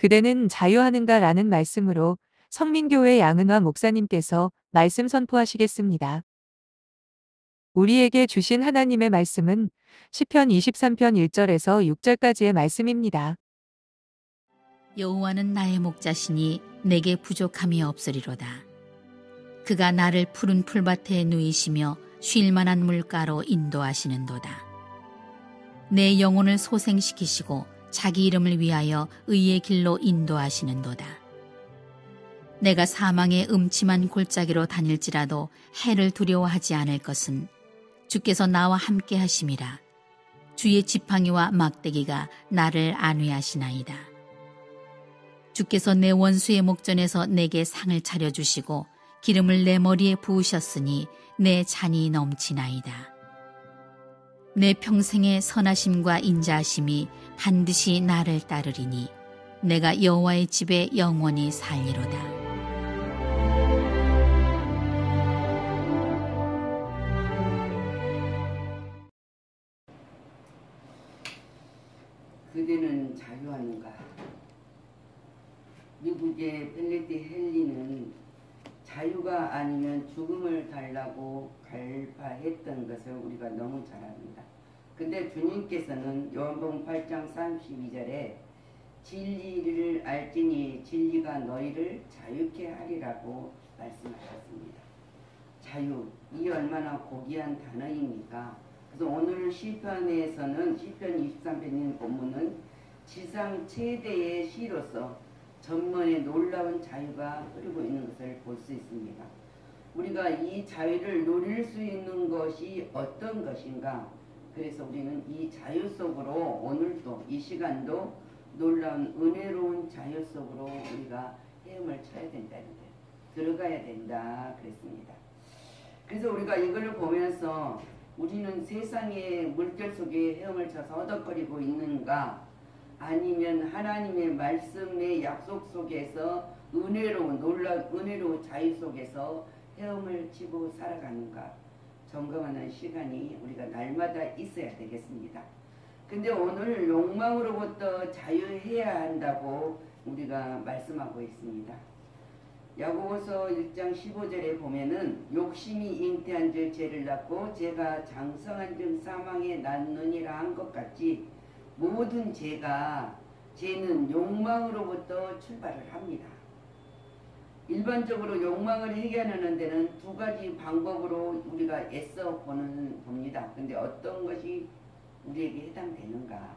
그대는 자유하는가 라는 말씀으로 성민교회 양은화 목사님께서 말씀 선포하시겠습니다. 우리에게 주신 하나님의 말씀은 시편 23편 1절에서 6절까지의 말씀입니다. 여호와는 나의 목자시니 내게 부족함이 없으리로다. 그가 나를 푸른 풀밭에 누이시며 쉴 만한 물가로 인도하시는도다. 내 영혼을 소생시키시고 자기 이름을 위하여 의의 길로 인도하시는도다. 내가 사망의 음침한 골짜기로 다닐지라도 해를 두려워하지 않을 것은 주께서 나와 함께 하심이라. 주의 지팡이와 막대기가 나를 안위하시나이다. 주께서 내 원수의 목전에서 내게 상을 차려주시고 기름을 내 머리에 부으셨으니 내 잔이 넘치나이다. 내 평생의 선하심과 인자하심이 반드시 나를 따르리니 내가 여호와의 집에 영원히 살리로다. 그대는 자유하는가? 미국의 벨레티 헨리는 자유가 아니면 죽음을 달라고 갈파했던 것을 우리가 너무 잘 압니다. 근데 주님께서는 요한복음 8장 32절에 진리를 알지니 진리가 너희를 자유케 하리라고 말씀하셨습니다. 자유, 이 얼마나 고귀한 단어입니까? 그래서 오늘 시편에서는 시편 23편인 본문은 지상 최대의 시로서 전문의 놀라운 자유가 흐르고 있는 것을 볼 수 있습니다. 우리가 이 자유를 누릴 수 있는 것이 어떤 것인가? 그래서 우리는 이 자유 속으로 오늘도 이 시간도 놀라운 은혜로운 자유 속으로 우리가 헤엄을 쳐야 된다는 거예요. 들어가야 된다 그랬습니다. 그래서 우리가 이걸 보면서 우리는 세상의 물결 속에 헤엄을 쳐서 허덕거리고 있는가? 아니면 하나님의 말씀의 약속 속에서 은혜로운 은혜로운 자유 속에서 헤엄을 치고 살아가는가 점검하는 시간이 우리가 날마다 있어야 되겠습니다. 근데 오늘 욕망으로부터 자유해야 한다고 우리가 말씀하고 있습니다. 야고보서 1장 15절에 보면은 욕심이 잉태한 즉 죄를 낳고 죄가 장성한 즉 사망에 낳느니라 한 것 같이 모든 죄는 욕망으로부터 출발을 합니다. 일반적으로 욕망을 해결하는 데는 두 가지 방법으로 우리가 애써 봅니다. 근데 어떤 것이 우리에게 해당되는가?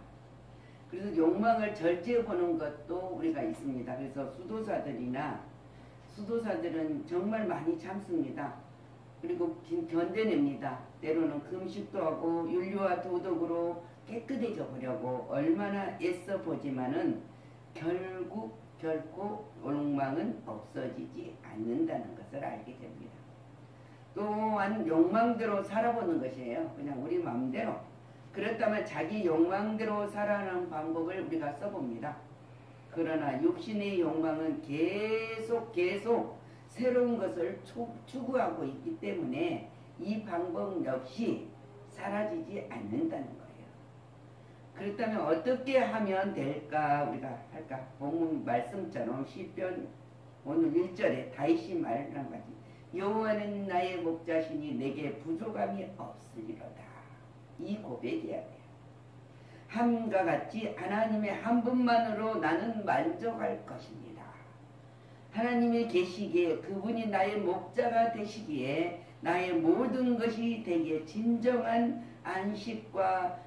그래서 욕망을 절제해 보는 것도 우리가 있습니다. 그래서 수도사들은 정말 많이 참습니다. 그리고 견뎌냅니다. 때로는 금식도 하고 윤리와 도덕으로 깨끗해져 보려고 얼마나 애써 보지만은 결코 욕망은 없어지지 않는다는 것을 알게 됩니다. 또한 욕망대로 살아보는 것이에요. 그냥 우리 마음대로. 그렇다면 자기 욕망대로 살아가는 방법을 우리가 써봅니다. 그러나 육신의 욕망은 계속 새로운 것을 추구하고 있기 때문에 이 방법 역시 사라지지 않는다는 거예요. 그렇다면 어떻게 하면 될까 우리가 할까? 본문 말씀처럼 시편 오늘 1절에 다윗이 말한 가지 여호와는 나의 목자시니 내게 부족함이 없으리로다. 이 고백이야 돼요. 함과 같이 하나님의 한 분만으로 나는 만족할 것입니다. 하나님이 계시기에 그분이 나의 목자가 되시기에 나의 모든 것이 되게 진정한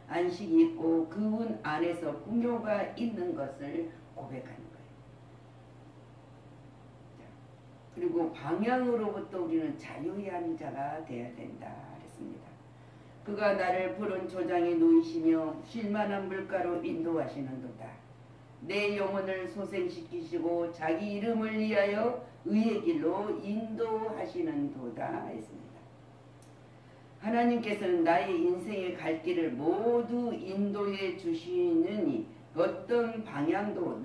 안식이 있고 그분 안에서 풍요가 있는 것을 고백하는 거예요. 그리고 방향으로부터 우리는 자유한 자가 되어야 된다 그랬습니다. 그가 나를 푸른 초장에 누이시며 쉴만한 물가로 인도하시는도다. 내 영혼을 소생시키시고 자기 이름을 위하여 의의 길로 인도하시는도다 했습니다. 하나님께서는 나의 인생의 갈 길을 모두 인도해 주시느니 어떤 방향도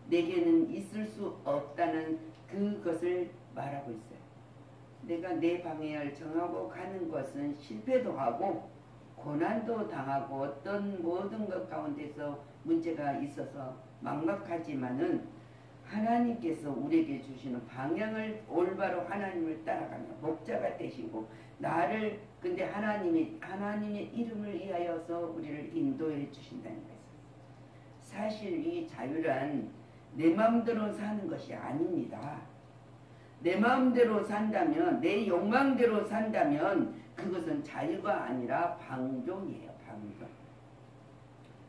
내게는 있을 수 없다는 그것을 말하고 있어요. 내가 내 방향을 정하고 가는 것은 실패도 하고 고난도 당하고 어떤 모든 것 가운데서 문제가 있어서 막막하지만은 하나님께서 우리에게 주시는 방향을 올바로 하나님을 따라가며 목자가 되시고 나를 근데 하나님의 이름을 위하여서 우리를 인도해 주신다는 것은 사실 이 자유란 내 마음대로 사는 것이 아닙니다. 내 마음대로 산다면 내 욕망대로 산다면 그것은 자유가 아니라 방종이에요. 방종.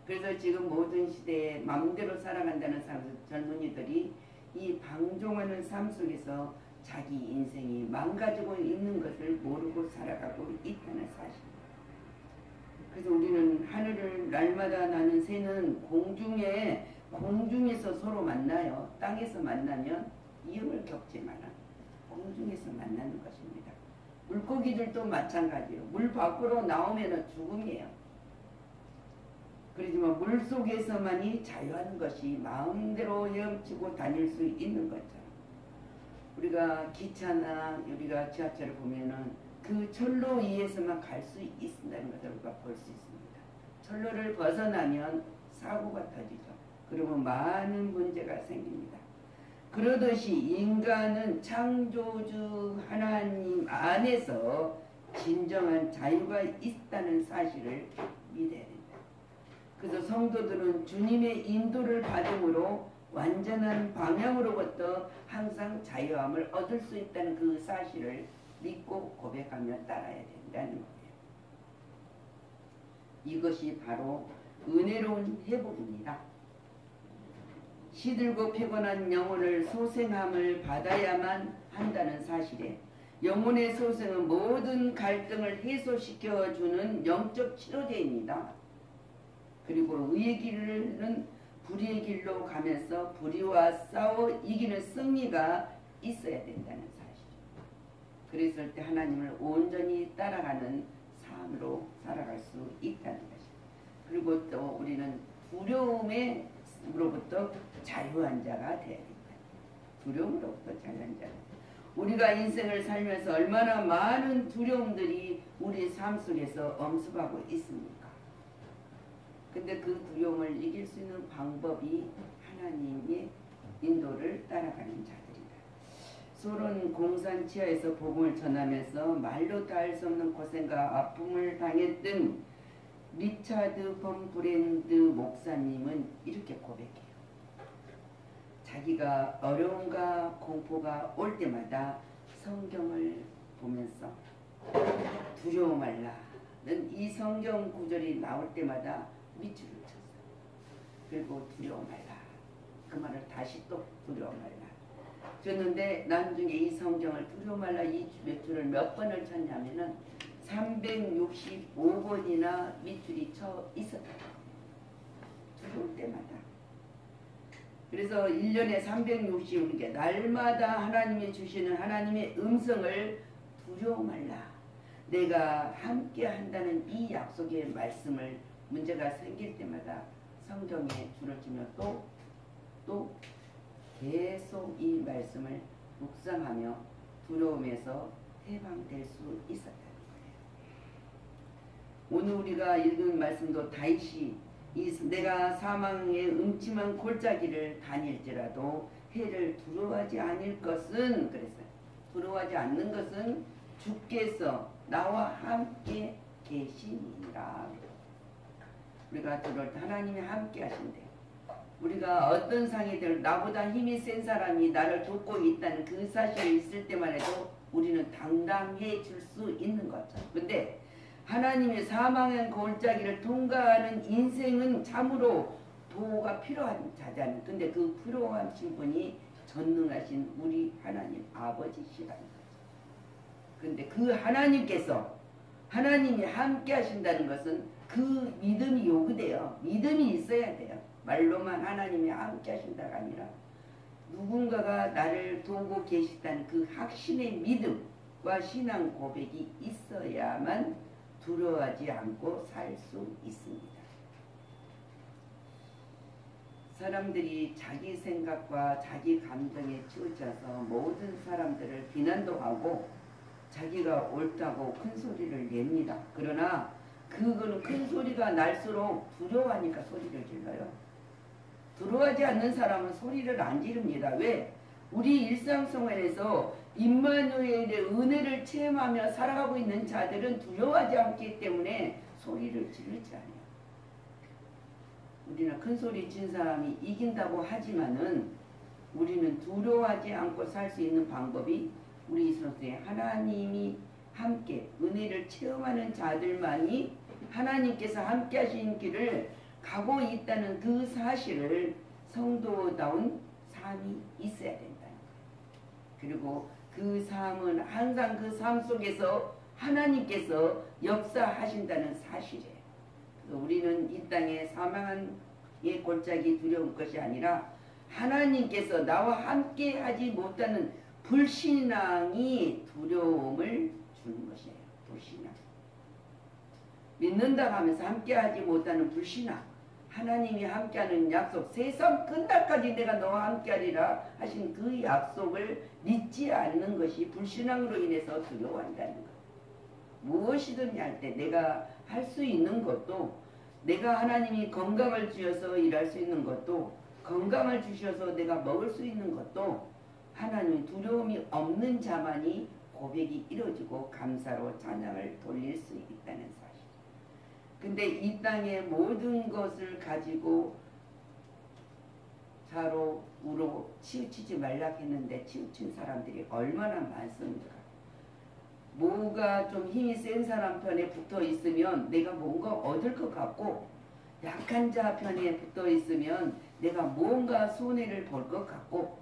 그래서 지금 모든 시대에 마음대로 살아간다는 젊은이들이 이 방종하는 삶 속에서 자기 인생이 망가지고 있는 것을 모르고 살아가고 있다는 사실입니다. 그래서 우리는 하늘을 날마다 나는 새는 공중에서 서로 만나요. 땅에서 만나면 이음을 겪지만 공중에서 만나는 것입니다. 물고기들도 마찬가지예요. 물 밖으로 나오면 죽음이에요. 그렇지만 물속에서만이 자유하는 것이 마음대로 헤엄치고 다닐 수 있는 것처럼 우리가 기차나 우리가 지하철을 보면은 그 철로 위에서만 갈 수 있다는 것을 우리가 볼 수 있습니다. 철로를 벗어나면 사고가 터지죠. 그러면 많은 문제가 생깁니다. 그러듯이 인간은 창조주 하나님 안에서 진정한 자유가 있다는 사실을 믿어야 됩니다. 그래서 성도들은 주님의 인도를 받음으로 완전한 방향으로부터 항상 자유함을 얻을 수 있다는 그 사실을 믿고 고백하며 따라야 된다는 거예요. 이것이 바로 은혜로운 회복입니다. 시들고 피곤한 영혼을 소생함을 받아야만 한다는 사실에 영혼의 소생은 모든 갈등을 해소시켜주는 영적 치료제입니다. 그리고 의의 길은 불의의 길로 가면서 불의와 싸워 이기는 승리가 있어야 된다는 사실입니다. 그랬을 때 하나님을 온전히 따라가는 삶으로 살아갈 수 있다는 것입니다. 그리고 또 우리는 두려움으로부터 자유한 자가 되어야 됩니다. 두려움으로부터 자유한 자가. 우리가 인생을 살면서 얼마나 많은 두려움들이 우리 삶 속에서 엄습하고 있습니까? 근데 그 두려움을 이길 수 있는 방법이 하나님의 인도를 따라가는 자들이다. 소련 공산 지하에서 복음을 전하면서 말로 다 할 수 없는 고생과 아픔을 당했던 리차드 본 브랜드 목사님은 이렇게 고백해요. 자기가 어려움과 공포가 올 때마다 성경을 보면서 두려워 말라는 이 성경 구절이 나올 때마다 밑줄을 쳤어요. 그리고 두려워 말라. 그 말을 다시 또 두려워 말라. 줬는데 나중에 이 성경을 두려워 말라 이 밑줄을 몇 번을 쳤냐면은 365번이나 밑줄이 쳐 있었다. 두려울 때마다. 그래서 1년에 360개 날마다 하나님이 주시는 하나님의 음성을 두려워 말라. 내가 함께 한다는 이 약속의 말씀을 문제가 생길 때마다 성경에 줄을 치며 또 계속 이 말씀을 묵상하며 두려움에서 해방될 수 있었다는 거예요. 오늘 우리가 읽은 말씀도 다윗이 내가 사망의 음침한 골짜기를 다닐지라도 해를 두려워하지 않을 것은 그랬어요. 두려워하지 않는 것은 주께서 나와 함께 계시니라. 우리가 들을 때 하나님이 함께 하신대. 우리가 어떤 상이들 나보다 힘이 센 사람이 나를 돕고 있다는 그 사실이 있을 때만 해도 우리는 당당해질 수 있는 거죠. 근데 하나님의 사망의 골짜기를 통과하는 인생은 참으로 도가 필요한 자잖아요. 근데 그 필요하신 분이 전능하신 우리 하나님 아버지시라는 거죠. 근데 그 하나님이 함께 하신다는 것은 그 믿음이 요구돼요. 믿음이 있어야 돼요. 말로만 하나님이 함께 하신다가 아니라 누군가가 나를 도우고 계시다는 그 확신의 믿음과 신앙 고백이 있어야만 두려워하지 않고 살 수 있습니다. 사람들이 자기 생각과 자기 감정에 치우쳐서 모든 사람들을 비난도 하고 자기가 옳다고 큰 소리를 냅니다. 그러나 그거는 큰 소리가 날수록 두려워하니까 소리를 질러요. 두려워하지 않는 사람은 소리를 안 지릅니다. 왜? 우리 일상생활에서 임마누엘의 은혜를 체험하며 살아가고 있는 자들은 두려워하지 않기 때문에 소리를 지르지 않아요. 우리는 큰 소리 친 사람이 이긴다고 하지만은 우리는 두려워하지 않고 살 수 있는 방법이 우리 속에 하나님이 함께 은혜를 체험하는 자들만이 하나님께서 함께 하신 길을 가고 있다는 그 사실을 성도다운 삶이 있어야 된다는 거예요. 그리고 그 삶은 항상 그 삶 속에서 하나님께서 역사하신다는 사실이에요. 그래서 우리는 이 땅에 사망의 골짜기 두려운 것이 아니라 하나님께서 나와 함께 하지 못하는 불신앙이 두려움을 주는 것이에요. 불신앙. 믿는다고 하면서 함께하지 못하는 불신앙. 하나님이 함께하는 약속, 세상 끝날까지 내가 너와 함께하리라 하신 그 약속을 믿지 않는 것이 불신앙으로 인해서 두려워한다는 것. 무엇이든지 할 때 내가 할 수 있는 것도, 내가 하나님이 건강을 주셔서 일할 수 있는 것도, 건강을 주셔서 내가 먹을 수 있는 것도 하나님 두려움이 없는 자만이 고백이 이루어지고 감사로 찬양을 돌릴 수 있다는 사실. 근데 이 땅의 모든 것을 가지고 좌로 우로 치우치지 말라 했는데 치우친 사람들이 얼마나 많습니까? 뭐가 좀 힘이 센 사람 편에 붙어 있으면 내가 뭔가 얻을 것 같고, 약한 자 편에 붙어 있으면 내가 뭔가 손해를 볼 것 같고,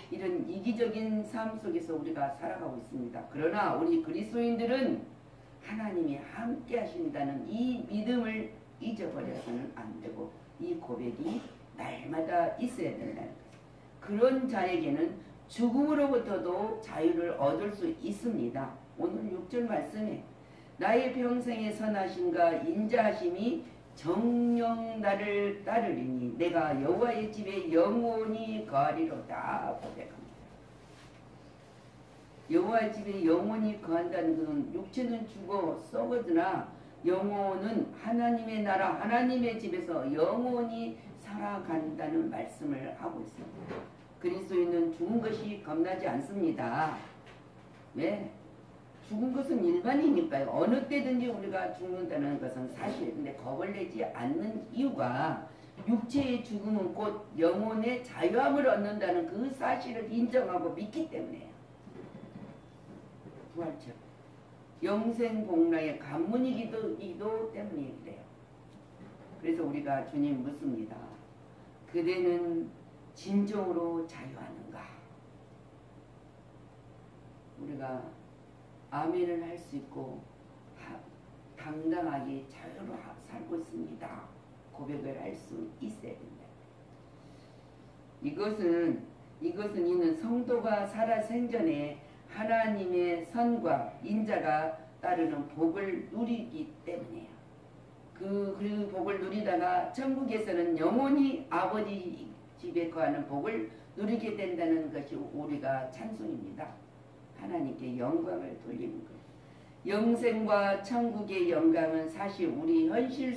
이런 이기적인 삶 속에서 우리가 살아가고 있습니다. 그러나 우리 그리스도인들은 하나님이 함께 하신다는 이 믿음을 잊어버려서는 안 되고, 이 고백이 날마다 있어야 된다는 거예요. 그런 자에게는 죽음으로부터도 자유를 얻을 수 있습니다. 오늘 6절 말씀에 나의 평생의 선하심과 인자하심이 정녕 나를 따르리니 내가 여호와의 집에 영원히 거하리로다 고백합니다. 여호와의 집에 영원히 거한다는 것은 육체는 죽어 썩어지나 영혼은 하나님의 나라 하나님의 집에서 영원히 살아간다는 말씀을 하고 있습니다. 그리스도인은 죽은 것이 겁나지 않습니다. 왜? 죽은 것은 일반이니까요. 어느 때든지 우리가 죽는다는 것은 사실. 근데 겁을 내지 않는 이유가 육체의 죽음은 곧 영혼의 자유함을 얻는다는 그 사실을 인정하고 믿기 때문에요. 부활절. 영생복락의 관문이기도 때문에 그래요. 그래서 우리가 주님 묻습니다. 그대는 진정으로 자유하는가? 우리가 아멘을 할 수 있고 당당하게 자유로 살고 있습니다. 고백을 할 수 있어야 된다. 이것은 이는 성도가 살아 생전에 하나님의 선과 인자가 따르는 복을 누리기 때문이에요. 그 복을 누리다가 천국에서는 영원히 아버지 집에 거하는 복을 누리게 된다는 것이 우리가 찬송입니다. 하나님께 영광을 돌리는 거예요. 영생과 천국의 영광은 사실 우리 현실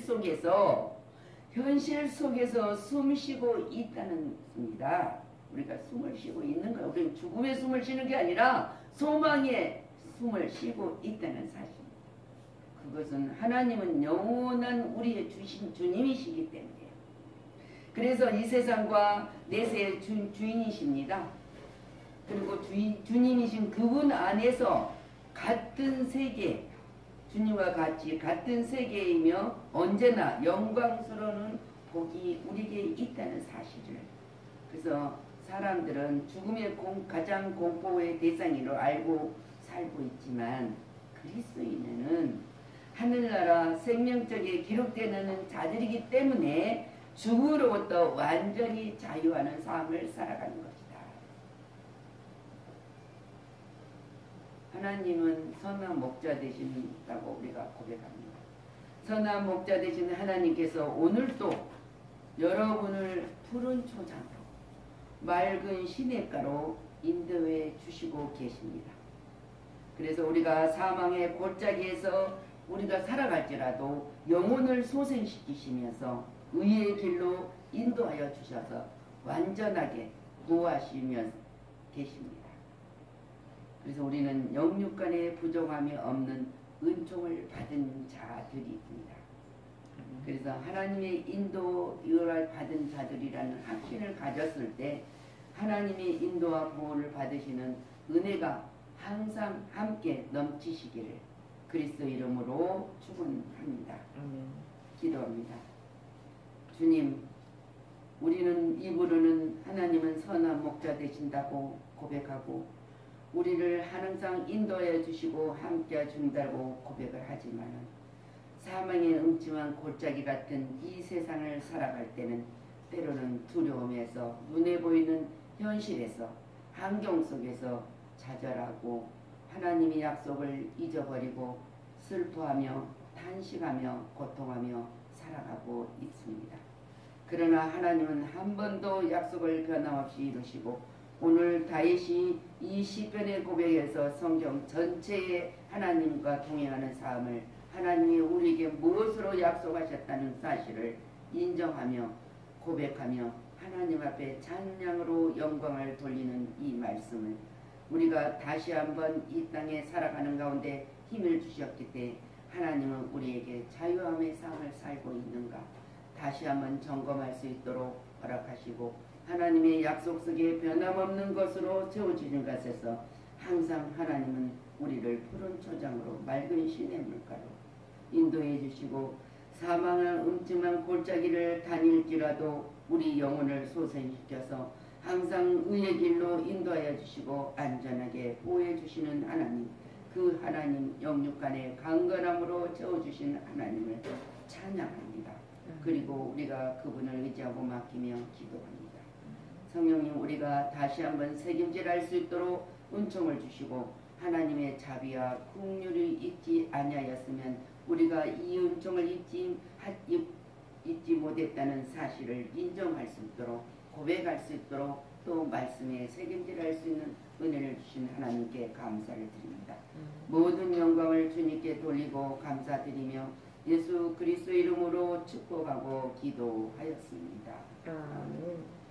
속에서 숨 쉬고 있다는 것입니다. 우리가 숨을 쉬고 있는 거예요. 우리는 죽음의 숨을 쉬는 게 아니라 소망의 숨을 쉬고 있다는 사실입니다. 그것은 하나님은 영원한 우리의 주님이시기 때문이에요. 그래서 이 세상과 내세의 주인이십니다. 그리고 주님이신 그분 안에서 같은 세계, 주님과 같이 같은 세계이며 언제나 영광스러운 복이 우리에게 있다는 사실을. 그래서 사람들은 죽음의 가장 공포의 대상으로 알고 살고 있지만 그리스도인은 하늘나라 생명적에 기록되는 자들이기 때문에 죽음으로부터 완전히 자유하는 삶을 살아가는 것이다. 하나님은 선한 목자 되신다고 우리가 고백합니다. 선한 목자 되시는 하나님께서 오늘도 여러분을 푸른 초장으로 맑은 시냇가로 인도해 주시고 계십니다. 그래서 우리가 사망의 골짜기에서 우리가 살아갈지라도 영혼을 소생시키시면서 의의 길로 인도하여 주셔서 완전하게 구하시며 계십니다. 그래서 우리는 영육간에 부족함이 없는 은총을 받은 자들입니다. 그래서 하나님의 인도를 받은 자들이라는 확신을 가졌을 때 하나님의 인도와 보호를 받으시는 은혜가 항상 함께 넘치시기를 그리스도 이름으로 축원합니다. 기도합니다. 주님, 우리는 입으로는 하나님은 선한 목자 되신다고 고백하고 우리를 항상 인도해 주시고 함께 준다고 고백을 하지만 사망의 음침한 골짜기 같은 이 세상을 살아갈 때는 때로는 두려움에서 눈에 보이는 현실에서 환경 속에서 좌절하고 하나님의 약속을 잊어버리고 슬퍼하며 탄식하며 고통하며 살아가고 있습니다. 그러나 하나님은 한 번도 약속을 변함없이 이루시고 오늘 다윗이 이 시편의 고백에서 성경 전체에 하나님과 동행하는 삶을 하나님이 우리에게 무엇으로 약속하셨다는 사실을 인정하며 고백하며 하나님 앞에 찬양으로 영광을 돌리는 이 말씀을 우리가 다시 한번 이 땅에 살아가는 가운데 힘을 주셨기 때문에 하나님은 우리에게 자유함의 삶을 살고 있는가 다시 한번 점검할 수 있도록 허락하시고 하나님의 약속 속에 변함없는 것으로 채워지는 것에서 항상 하나님은 우리를 푸른 초장으로 맑은 시냇물가로 인도해 주시고 사망한 음침한 골짜기를 다닐지라도 우리 영혼을 소생시켜서 항상 의의 길로 인도하여 주시고 안전하게 보호해 주시는 하나님, 그 하나님 영육간의 강건함으로 채워주신 하나님을 찬양합니다. 그리고 우리가 그분을 의지하고 맡기며 기도합니다. 성령님, 우리가 다시 한번 책임질할 수 있도록 은총을 주시고 하나님의 자비와 긍휼이 있지 아니하였으면 우리가 이 은총을 잊지 못했다는 사실을 인정할 수 있도록 고백할 수 있도록 또 말씀에 책임질할 수 있는 은혜를 주신 하나님께 감사를 드립니다. 모든 영광을 주님께 돌리고 감사드리며 예수 그리스도 이름으로 축복하고 기도하였습니다. 아멘.